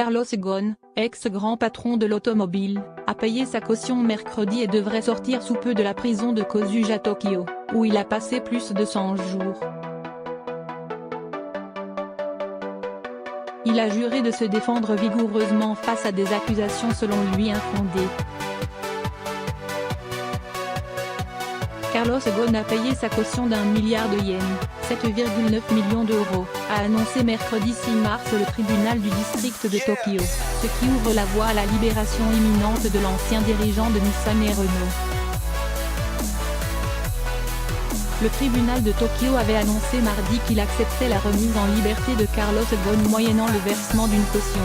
Carlos Ghosn, ex-grand patron de l'automobile, a payé sa caution mercredi et devrait sortir sous peu de la prison de Kozuge à Tokyo, où il a passé plus de 100 jours. Il a juré de se défendre vigoureusement face à des accusations selon lui infondées. Carlos Ghosn a payé sa caution d'1 milliard de yens, 7,9 millions d'euros, a annoncé mercredi 6 mars le tribunal du district de Tokyo, ce qui ouvre la voie à la libération imminente de l'ancien dirigeant de Nissan et Renault. Le tribunal de Tokyo avait annoncé mardi qu'il acceptait la remise en liberté de Carlos Ghosn moyennant le versement d'une caution.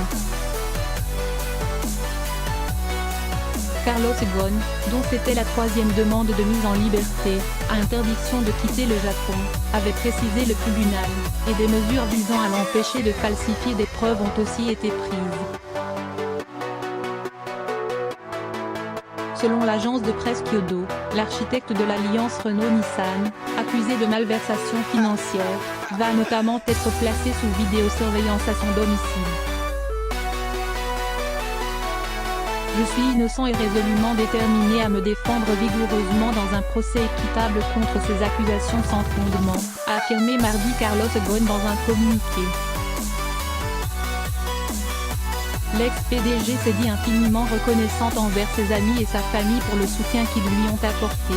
Carlos Ghosn, dont c'était la troisième demande de mise en liberté, à interdiction de quitter le Japon, avait précisé le tribunal, et des mesures visant à l'empêcher de falsifier des preuves ont aussi été prises. Selon l'agence de presse Kyodo, l'architecte de l'alliance Renault-Nissan, accusé de malversation financière, va notamment être placé sous vidéosurveillance à son domicile. Je suis innocent et résolument déterminé à me défendre vigoureusement dans un procès équitable contre ces accusations sans fondement, a affirmé mardi Carlos Ghosn dans un communiqué. L'ex-PDG s'est dit infiniment reconnaissant envers ses amis et sa famille pour le soutien qu'ils lui ont apporté.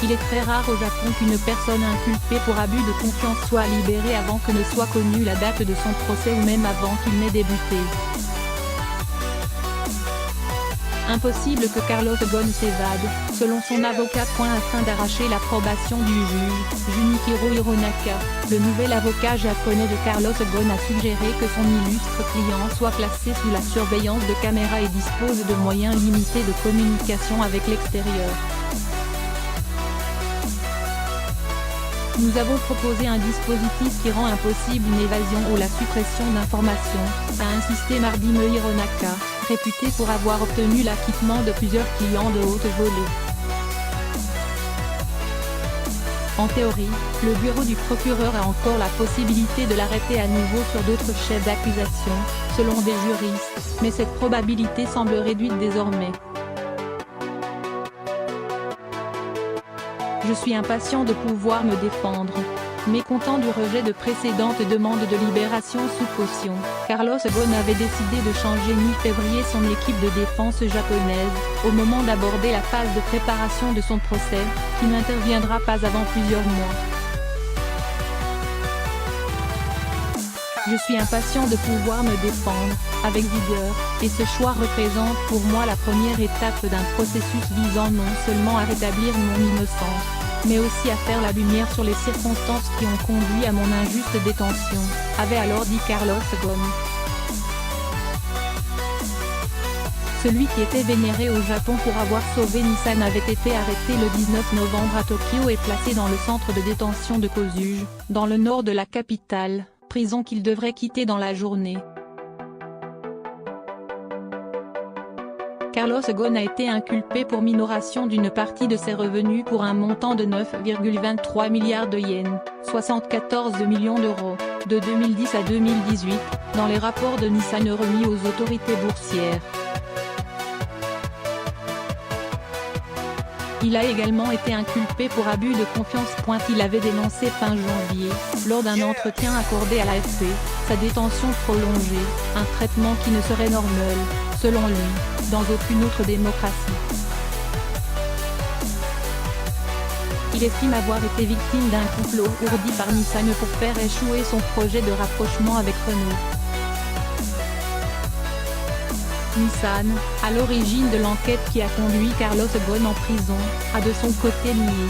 Il est très rare au Japon qu'une personne inculpée pour abus de confiance soit libérée avant que ne soit connue la date de son procès ou même avant qu'il n'ait débuté. Impossible que Carlos Ghosn s'évade, selon son avocat. Afin d'arracher l'approbation du juge, Junichiro Hironaka, le nouvel avocat japonais de Carlos Ghosn a suggéré que son illustre client soit placé sous la surveillance de caméras et dispose de moyens limités de communication avec l'extérieur. Nous avons proposé un dispositif qui rend impossible une évasion ou la suppression d'informations, a insisté mardi Hironaka, réputé pour avoir obtenu l'acquittement de plusieurs clients de haute volée. En théorie, le bureau du procureur a encore la possibilité de l'arrêter à nouveau sur d'autres chefs d'accusation, selon des juristes, mais cette probabilité semble réduite désormais. Je suis impatient de pouvoir me défendre. Mécontent du rejet de précédentes demandes de libération sous caution, Carlos Ghosn avait décidé de changer mi-février son équipe de défense japonaise, au moment d'aborder la phase de préparation de son procès, qui n'interviendra pas avant plusieurs mois. Je suis impatient de pouvoir me défendre, avec vigueur, et ce choix représente pour moi la première étape d'un processus visant non seulement à rétablir mon innocence, mais aussi à faire la lumière sur les circonstances qui ont conduit à mon injuste détention, avait alors dit Carlos Ghosn. Celui qui était vénéré au Japon pour avoir sauvé Nissan avait été arrêté le 19 novembre à Tokyo et placé dans le centre de détention de Kozuge, dans le nord de la capitale, prison qu'il devrait quitter dans la journée. Carlos Ghosn a été inculpé pour minoration d'une partie de ses revenus pour un montant de 9,23 milliards de yens, 74 millions d'euros, de 2010 à 2018, dans les rapports de Nissan remis aux autorités boursières. Il a également été inculpé pour abus de confiance. Il avait dénoncé fin janvier, lors d'un entretien accordé à l'AFP, sa détention prolongée, un traitement qui ne serait normal, selon lui, dans aucune autre démocratie. Il estime avoir été victime d'un complot ourdi par Nissan pour faire échouer son projet de rapprochement avec Renault. Nissan, à l'origine de l'enquête qui a conduit Carlos Ghosn en prison, a de son côté nié.